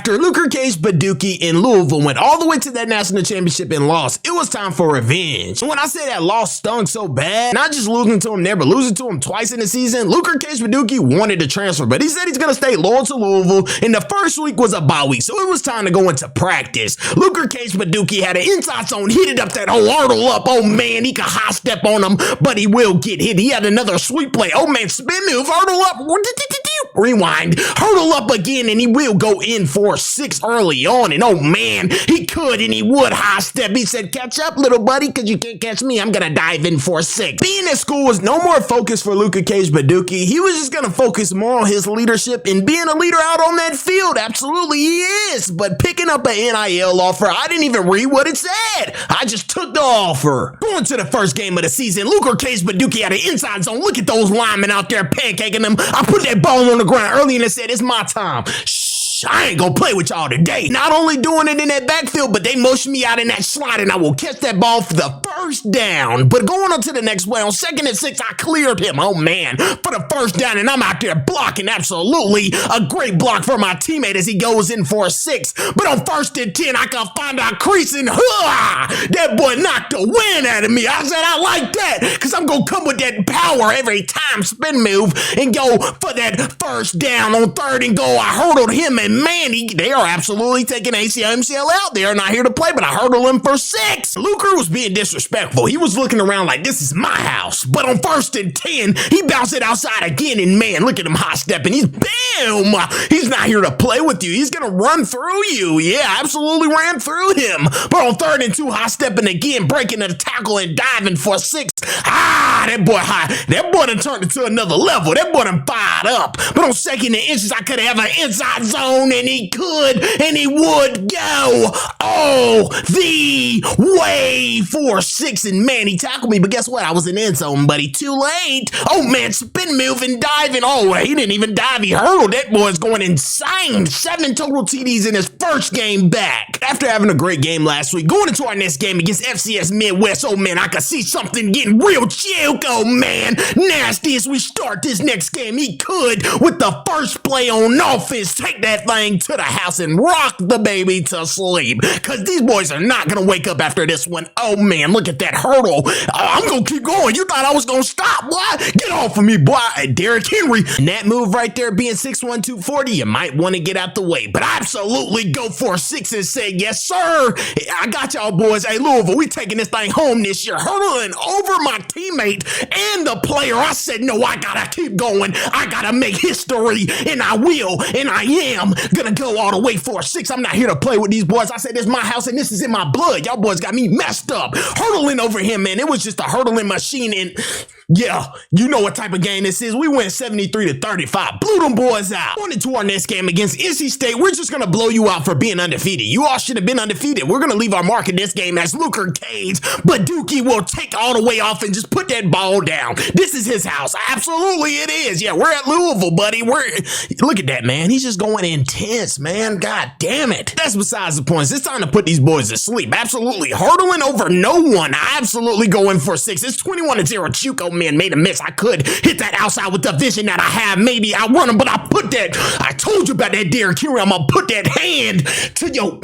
After LUKER CAGE Badookie in Louisville went all the way to that national championship and lost, it was time for revenge. And when I say that loss stung so bad, not just losing to him there, but losing to him twice in the season, LUKER CAGE Badookie wanted to transfer, but he said he's going to stay loyal to Louisville, and the first week was a bye week, so it was time to go into practice. LUKER CAGE Badookie had an inside zone, heated up that whole hurdle up. Oh man, he could high step on him, but he will get hit. He had another sweep play. Oh man, spin move, hurdle up, rewind, hurdle up again, and he will go in for 6 early on. And oh man, he could and he would high step. He said, catch up, little buddy, because you can't catch me. I'm going to dive in for 6. Being at school was no more focus for LUKER CAGE Badookie. He was just going to focus more on his leadership and being a leader out on that field. Absolutely he is. But picking up an NIL offer, I didn't even read what it said. I just took the offer. Going to the first game of the season, LUKER CAGE Badookie had an inside zone. Look at those linemen out there pancaking them. I put that ball on the ground early and I said, it's my time. I ain't gonna play with y'all today. Not only doing it in that backfield, but they motion me out in that slot and I will catch that ball for the first down. But going on to the next play, on 2nd and 6, I cleared him. Oh man, for the first down, and I'm out there blocking. Absolutely a great block for my teammate as he goes in for 6. But on 1st and 10, I can find a crease and that boy knocked the wind out of me. I said, I like that because I'm gonna come with that power every time, spin move, and go for that first down on 3rd and goal. I hurdled him, and man, they are absolutely taking ACL, MCL out. They are not here to play, but I hurdled him for 6. LUKER was being disrespectful. He was looking around like, this is my house. But on 1st and 10, he bounced it outside again, and man, look at him high stepping. He's bam! He's not here to play with you. He's gonna run through you. Yeah, absolutely ran through him. But on 3rd and 2, high stepping again, breaking the tackle and diving for 6. That boy high. That boy done turned it to another level. That boy done fired up. But on 2nd and inches, I could have an inside zone, and he could, and he would go all the way for 6. And man, he tackled me, but guess what? I was in end zone, buddy. Too late. Oh man, spin move and diving. Oh, he didn't even dive. He hurdled. That boy's going insane. 7 total TDs in his first game back. After having a great game last week, going into our next game against FCS Midwest, oh man, I could see something getting real joke. Oh man, nasty as we start this next game. He could, with the first play on offense, take that thing to the house and rock the baby to sleep, because these boys are not gonna wake up after this one. Oh man, look at that hurdle. I'm gonna keep going. You thought I was gonna stop? What? Get off of me, boy. Derrick Henry. And that move right there, being 6'1", 240, you might want to get out the way, but absolutely go for 6 and say, yes sir, I got y'all boys. Hey Louisville, we taking this thing home this year. Hurdling over my teammate and the player. I said, no, I gotta keep going. I gotta make history, and I will, and I am gonna go all the way for 6. I'm not here to play with these boys. I said, this is my house and this is in my blood. Y'all boys got me messed up. Hurdling over him, man. It was just a hurdling machine, and yeah, you know what type of game this is. We went 73-35. Blew them boys out. On into our next game against NC State. We're just going to blow you out for being undefeated. You all should have been undefeated. We're going to leave our mark in this game as LUKER CAGE Badookie will take all the way off and just put that ball down. This is his house. Absolutely it is. Yeah, we're at Louisville, buddy. Look at that, man. He's just going intense, man. God damn it. That's besides the points. It's time to put these boys to sleep. Absolutely hurdling over no one. Absolutely going for 6. It's 21-0. Chuco, man, made a miss. I could hit that outside with the vision that I have. Maybe I run him, but I put that. I told you about that Derrick Henry. I'm gonna put that hand to your.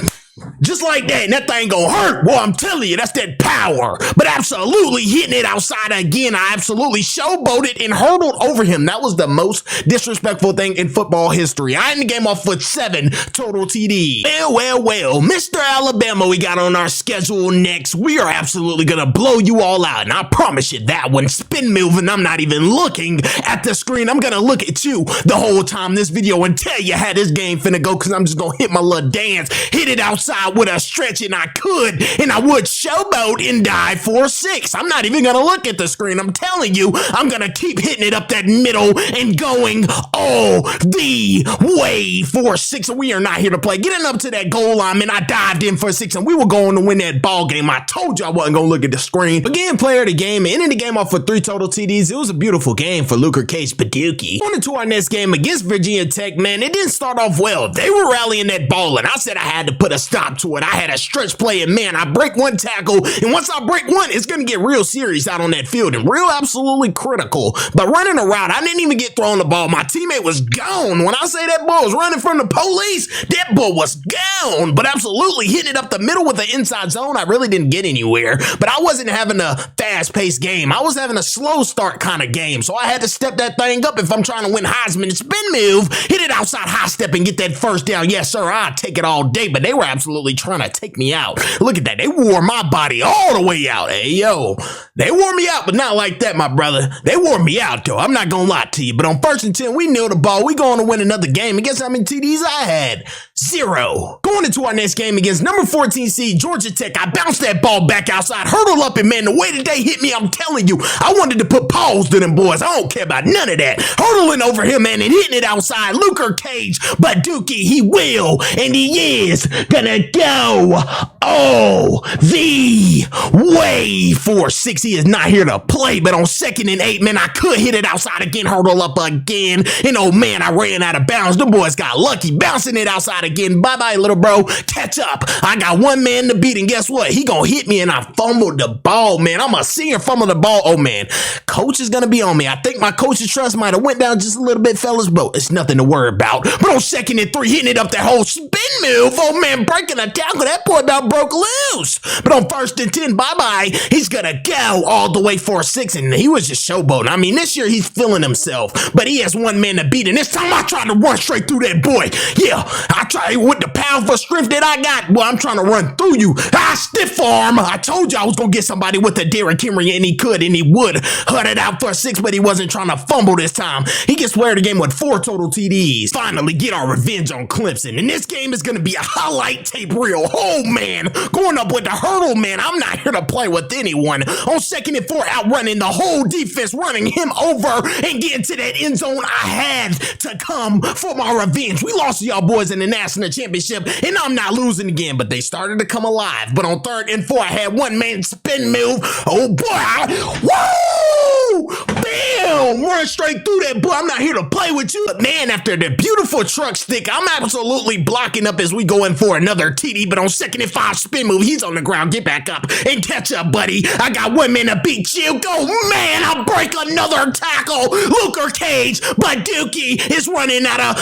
Just like that, and that thing gonna hurt. Boy, I'm telling you, that's that power. But absolutely hitting it outside again. I absolutely showboated and hurdled over him. That was the most disrespectful thing in football history. I ended the game off with 7 total TD. Well, Mr. Alabama we got on our schedule next. We are absolutely gonna blow you all out, and I promise you that one. Spin moving, I'm not even looking at the screen. I'm gonna look at you the whole time this video and tell you how this game finna go, because I'm just gonna hit my little dance, hit it outside with a stretch, and I could, and I would showboat and dive for 6. I'm not even gonna look at the screen. I'm telling you, I'm gonna keep hitting it up that middle and going all the way for 6. We are not here to play. Getting up to that goal line, man, I dived in for 6, and we were going to win that ball game. I told you I wasn't gonna look at the screen. Again, player of the game, ending the game off with 3 total TDs. It was a beautiful game for LUKER CAGE Badookie. On into our next game against Virginia Tech, man, it didn't start off well. They were rallying that ball, and I said I had to put a stop to it. I had a stretch play, and man, I break one tackle, and once I break one, it's going to get real serious out on that field and real absolutely critical. But running a route, I didn't even get thrown the ball. My teammate was gone. When I say that boy was running from the police, that boy was gone. But absolutely hitting it up the middle with the inside zone, I really didn't get anywhere. But I wasn't having a fast-paced game. I was having a slow start kind of game. So I had to step that thing up if I'm trying to win Heisman. Spin move, hit it outside high step and get that first down. Yes, sir, I'd take it all day. But they were absolutely trying to take me out. Look at that. They wore my body all the way out. Hey, yo, they wore me out, but not like that, my brother. They wore me out, though. I'm not going to lie to you. But on 1st and 10, we knew the ball. We going to win another game. And guess how many TDs I had? 0. Going into our next game against number 14 seed Georgia Tech, I bounced that ball back outside, hurdle up, and man, the way that they hit me, I'm telling you, I wanted to put paws to them boys. I don't care about none of that. Hurdling over him, man, and hitting it outside. LUKER CAGE BADOOKIE, he will, and he is gonna go all the way for 6. He is not here to play, but on 2nd and 8, man, I could hit it outside again, hurdle up again, and oh man, I ran out of bounds. The boys got lucky, bouncing it outside again. Bye-bye, little bro. Catch up. I got one man to beat, and guess what? He gonna hit me, and I fumbled the ball, man. I'm a senior, fumble the ball. Oh man, coach is gonna be on me. I think my coach's trust might have went down just a little bit, fellas, but it's nothing to worry about. But on 2nd and 3, hitting it up that whole spin move. Oh man, breaking a tackle. That boy about broke loose. But on 1st and 10, bye-bye, he's gonna go all the way for 6, and he was just showboating. I mean, this year he's feeling himself, but he has one man to beat, and this time I tried to run straight through that boy. Yeah, I tried with the powerful strength that I got. Well, I'm trying to run through you. Stiff arm. I told you I was gonna get somebody with a Derrick Henry, and he could, and he would. Hut it out for 6, but he wasn't trying to fumble this time. He gets player of the game with 4 total TDs. Finally get our revenge on Clemson, and this game is gonna be a highlight tape reel. Oh man, going up with the hurdle, man. I'm not here to play with anyone. On 2nd and 4, outrunning the whole defense, running him over and getting to that end zone. I had to come for my revenge. We lost to y'all boys in the national championship, and I'm not losing again, but they started to come alive. But on 3rd and 4, I had one man spin move. Oh boy, woo! Bam! Run straight through that, boy. I'm not here to play with you. But man, after the beautiful truck stick, I'm absolutely blocking up as we go in for another TD. But on 2nd and 5, spin move. He's on the ground. Get back up and catch up, buddy. I got one man to beat you. Go, man! I break another tackle. LUKER CAGE BADOOKIE is running out of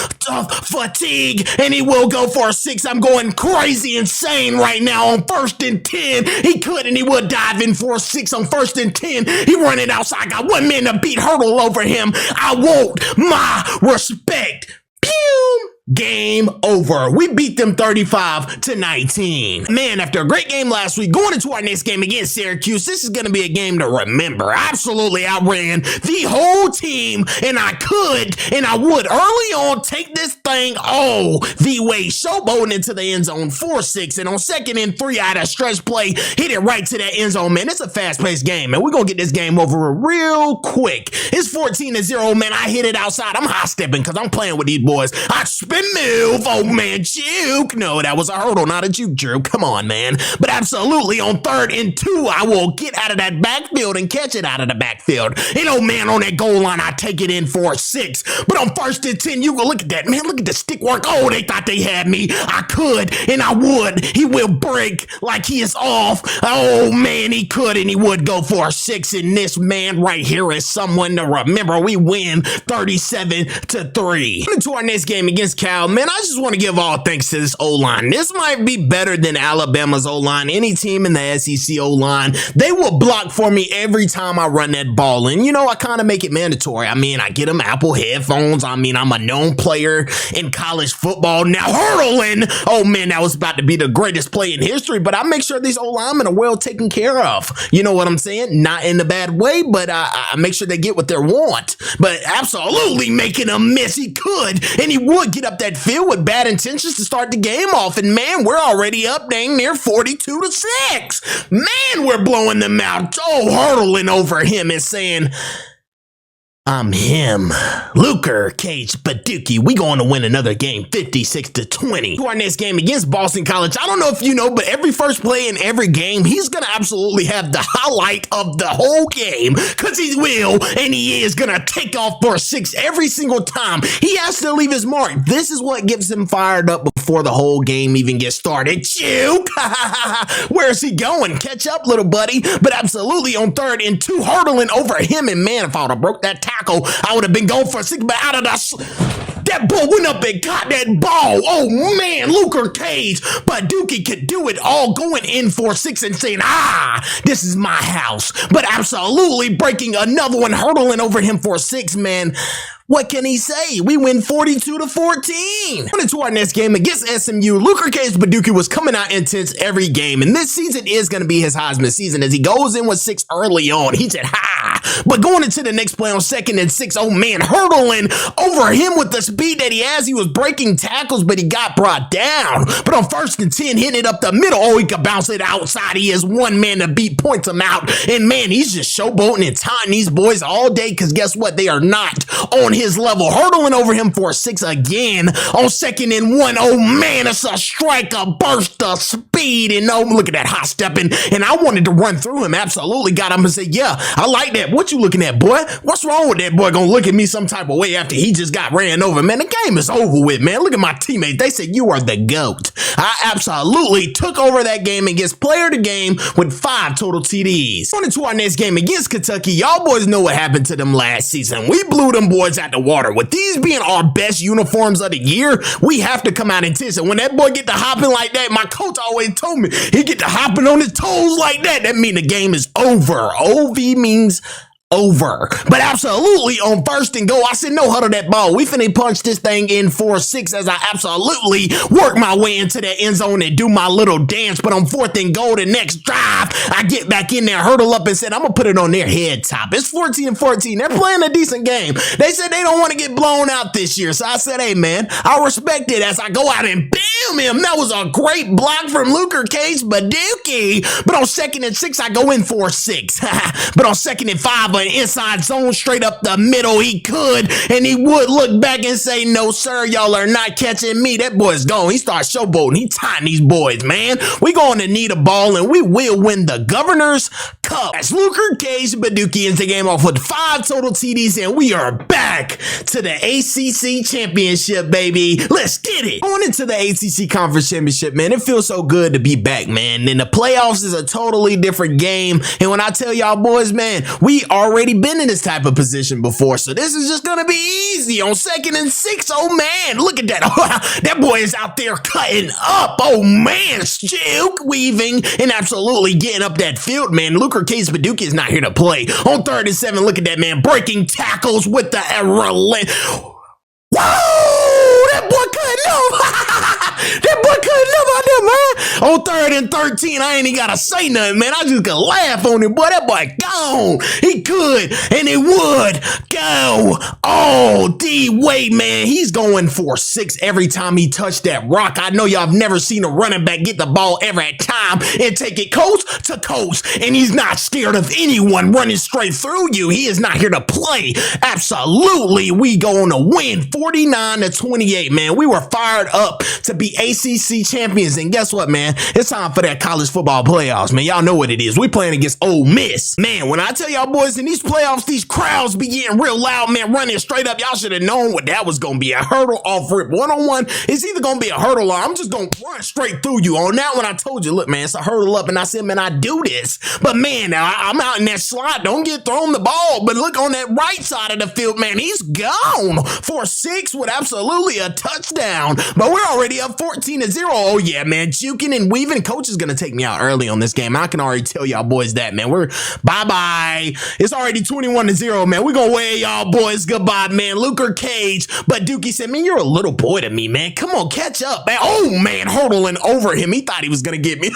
fatigue, and he will go for 6. I'm going crazy insane right now on 1st and 10. He could, and he would dive in for 6 on 1st and 10. He running outside. I got one man to beat, hurdle over him. I want my respect. Pew! Game over. We beat them 35-19. Man, after a great game last week, going into our next game against Syracuse, this is going to be a game to remember. I absolutely outran the whole team, and I could, and I would early on take this thing all the way, showboating into the end zone 4-6, and on 2nd and 3, I had a stretch play, hit it right to that end zone, man. It's a fast-paced game, man. We're going to get this game over real quick. It's 14-0, man. I hit it outside. I'm high-stepping because I'm playing with these boys. I spin move. Oh man, juke. No, that was a hurdle, not a juke, Drew. Come on, man. But absolutely on 3rd and 2, I will get out of that backfield and catch it out of the backfield. And oh man, on that goal line, I take it in for 6. But on 1st and 10, you go look at that, man. Look at the stick work. Oh, they thought they had me. I could, and I would. He will break like he is off. Oh man, he could, and he would go for 6. And this man right here is someone to remember. We win 37-3. Into our next game against Cal, man, I just want to give all thanks to this O-line. This might be better than Alabama's O-line. Any team in the SEC O-line, they will block for me every time I run that ball. And, you know, I kind of make it mandatory. I mean, I get them Apple headphones. I mean, I'm a known player in college football. Now, hurdling. Oh, man, that was about to be the greatest play in history. But I make sure these O-linemen are well taken care of. You know what I'm saying? Not in a bad way, but I make sure they get what they want. But absolutely making a miss. He could, and he would get up that field with bad intentions to start the game off, and man, we're already up dang near 42-6. Man, we're blowing them out. Oh, hurdling over him and saying, I'm him. LUKER CAGE BADOOKIE. We going to win another game 56-20. To our next game against Boston College. I don't know if you know, but every first play in every game, he's going to absolutely have the highlight of the whole game, because he will, and he is going to take off for 6 every single time. He has to leave his mark. This is what gets him fired up before before the whole game even gets started. Juke! Where's he going? Catch up, little buddy. But absolutely on 3rd and 2, hurdling over him. And man, if I would have broke that tackle, I would have been going for 6. But out of that boy went up and got that ball. Oh man, LUKER Cage Badookie could do it all, going in for 6 and saying, this is my house. But absolutely breaking another one, hurdling over him for 6, man. What can he say? We win 42-14. On to our next game against SMU. LUKER Cage Badookie was coming out intense every game, and this season is going to be his Heisman season as he goes in with 6 early on. He said, but going into the next play on 2nd and 6, oh man, hurdling over him with the speed that he has. He was breaking tackles, but he got brought down. But on 1st and 10, hitting it up the middle, oh, he could bounce it outside. He has one man to beat, points him out, and man, he's just showboating and tying these boys all day, because guess what? They are not on his level. Hurdling over him for 6 again on 2nd and 1. Oh man, it's a strike, a burst of speed, and oh, look at that hot stepping, and I wanted to run through him. Absolutely got him and say, yeah, I like that. What you looking at, boy? What's wrong with that boy gonna look at me some type of way after he just got ran over? Man, the game is over with, man. Look at my teammates. They said you are the GOAT. I absolutely took over that game and gets player of the game with 5 total TDs. On to our next game against Kentucky. Y'all boys know what happened to them last season. We blew them boys out the water. With these being our best uniforms of the year, we have to come out intense. And when that boy get to hopping like that, my coach always told me, he get to hopping on his toes like that, that mean the game is over. OV means over. But absolutely on 1st and goal, I said no huddle that ball. We finna punch this thing in for 6 as I absolutely work my way into that end zone and do my little dance. But on 4th and goal, the next drive, I get back in there, hurdle up and said, I'm gonna put it on their head top. It's 14-14. They're playing a decent game. They said they don't want to get blown out this year. So I said, hey man, I respect it as I go out and bam him. That was a great block from LUKER Cage Badookie. But on 2nd and 6, I go in for 6. But on 2nd and 5, an inside zone straight up the middle, he could, and he would look back and say, no sir, y'all are not catching me. That boy's gone. He starts showboating. He tying these boys, man. We going to need a ball, and we will win the Governor's Cup. As LUKER Cage Badookie ends the game off with 5 total TDs, and we are back to the ACC Championship, baby. Let's get it. Going into the ACC Conference Championship, man, it feels so good to be back, man. And the playoffs is a totally different game, and when I tell y'all boys, man, we already been in this type of position before, so this is just gonna be easy. On 2nd and 6, oh man, look at that. That boy is out there cutting up. Oh man, juke weaving and absolutely getting up that field, man. LUKER Cage Badookie is not here to play. On 3rd and 7, look at that man breaking tackles with the relent. Whoa, that boy cutting up. That boy cutting up out there, man. On 3rd and 13, I ain't even gotta say nothing, man. I just could laugh on him, boy. That boy gone. He could, and it would go all the way, man. He's going for 6 every time he touched that rock. I know y'all have never seen a running back get the ball every time and take it coast to coast, and he's not scared of anyone running straight through you. He is not here to play. Absolutely, we going to win 49-28, man. We were fired up to be ACC champions, and guess what, man? It's time for that college football playoffs, man. Y'all know what it is. We playing against Ole Miss. Man, when I tell y'all boys in these playoffs, these crowds be getting real loud, man, running straight up. Y'all should have known what that was going to be. A hurdle off rip. One-on-one, it's either going to be a hurdle or I'm just going to run straight through you. On that one, I told you, look, man, it's a hurdle up, and I said, man, I do this. But man, now I'm out in that slot. Don't get thrown the ball, but look on that right side of the field, man, he's gone for 6 with absolutely a touchdown. But we're already up 14-0. Oh yeah, man, juking and weaving. Coach is gonna take me out early on this game. I can already tell y'all boys that, man. We're bye-bye. It's already 21-0, man. We're gonna wave y'all boys goodbye, man. LUKER Cage Badookie said, man, you're a little boy to me, man. Come on, catch up, man. Oh man, hurdling over him. He thought he was gonna get me.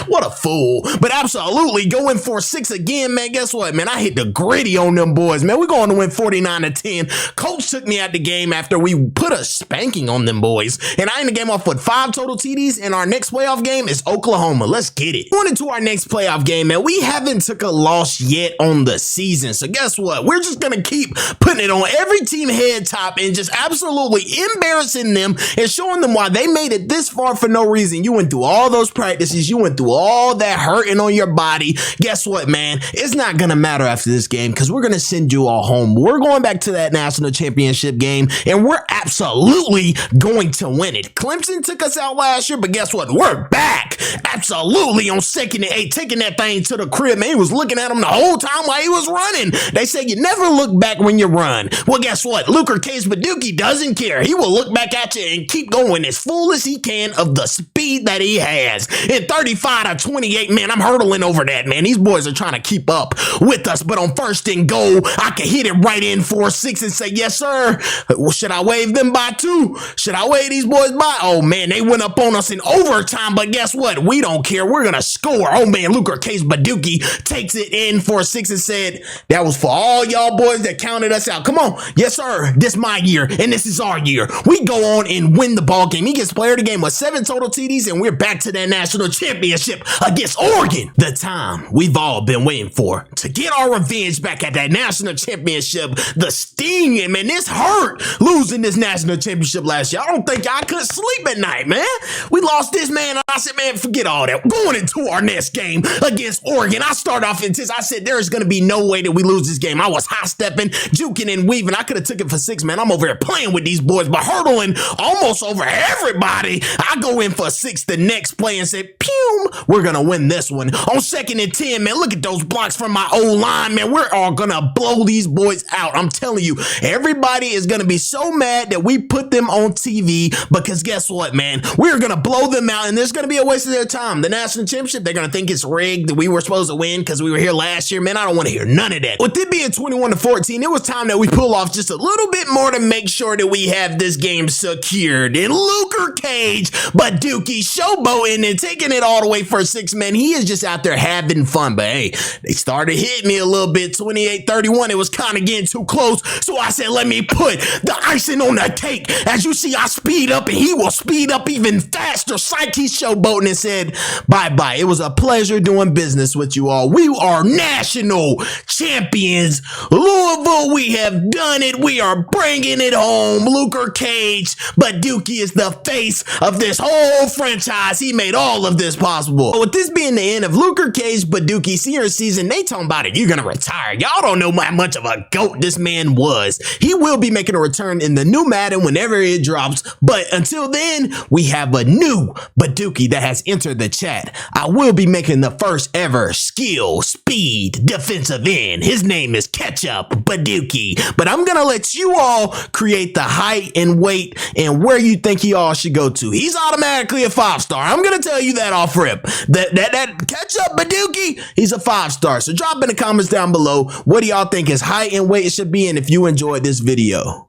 What a fool. But absolutely going for 6 again, man. Guess what, man? I hit the gritty on them boys, man. We're going to win 49-10. Coach took me out the game after we put a spanking on them boys, and I ended the game off with 5 total TDs. In our next next playoff game is Oklahoma. Let's get it. Going into our next playoff game, man, we haven't took a loss yet on the season. So guess what? We're just going to keep putting it on every team head top and just absolutely embarrassing them and showing them why they made it this far for no reason. You went through all those practices. You went through all that hurting on your body. Guess what, man? It's not going to matter after this game because we're going to send you all home. We're going back to that national championship game and we're absolutely going to win it. Clemson took us out last year, but guess what? We're back. Absolutely on 2nd and 8, taking that thing to the crib, man. He was looking at him the whole time while he was running. They say you never look back when you run. Well, guess what? LUKER CAGE Badookie doesn't care. He will look back at you and keep going as full as he can of the speed that he has. In 35-28, man, I'm hurdling over that, man. These boys are trying to keep up with us, but on 1st and goal, I can hit it right in 4-6 and say, yes, sir. Well, should I wave them by 2? Should I wave these boys by? Oh, man, they went up on us in overtime, but guess what? We don't care. We're going to score. Oh, man, LUKER CAGE Badookie takes it in 4-6 and said, that was for all y'all boys that counted us out. Come on. Yes, sir. This my year, and this is our year. We go on and win the ball game. He gets player of the game with 7 total TDs, and we're back to that national championship against Oregon. The time we've all been waiting for to get our revenge back at that national championship. The sting, and man, this hurt losing this national championship last year. I don't think I could sleep at night, man. We lost this, man. And I said, man, forget all that. Going into our next game against Oregon, I start off intense. I said, there is going to be no way that we lose this game. I was high stepping, juking and weaving. I could have took it for 6, man. I'm over here playing with these boys, but hurdling almost over everybody. I go in for 6 the next play and say, pew, we're going to win this one. On 2nd and 10, man, look at those blocks from my O-line, man. We're all going to blow these boys out. I'm telling you, everybody is going to be so mad that we put them on TV because guess what, man? We're going to blow them out and there's going to be a waste of their time. The national championship, they're going to think it's rigged, that we were supposed to win because we were here last year. Man, I don't want to hear none of that. With it being 21-14, it was time that we pull off just a little bit more to make sure that we have this game secured. And LUKER CAGE Badookie showboating and taking it all the way for 6, man. He is just out there having fun. But hey, they started hitting me a little bit. 28-31, it was kind of getting too close. So I said, let me put the icing on the cake. As you see, I speed up and he will speed up even faster. Psych, he's showboating and said, bye-bye. It was a pleasure doing business with you all. We are national champions. Louisville, we have done it. We are bringing it home. LUKER CAGE Badookie is the face of this whole franchise. He made all of this possible. With this being the end of LUKER CAGE Badookie senior season, they talking about it. You're going to retire. Y'all don't know how much of a GOAT this man was. He will be making a return in the new Madden whenever it drops. But until then, we have a new Badookie that has entered the chat. I will be making the first ever skill, speed, defensive end. His name is Ketchup Badookie. But I'm going to let you all create the height and weight and where you think he all should go to. He's automatically a 5-star. I'm going to tell you that off rip. That Ketchup Badookie, he's a 5-star. So drop in the comments down below. What do y'all think his height and weight should be? And if you enjoyed this video.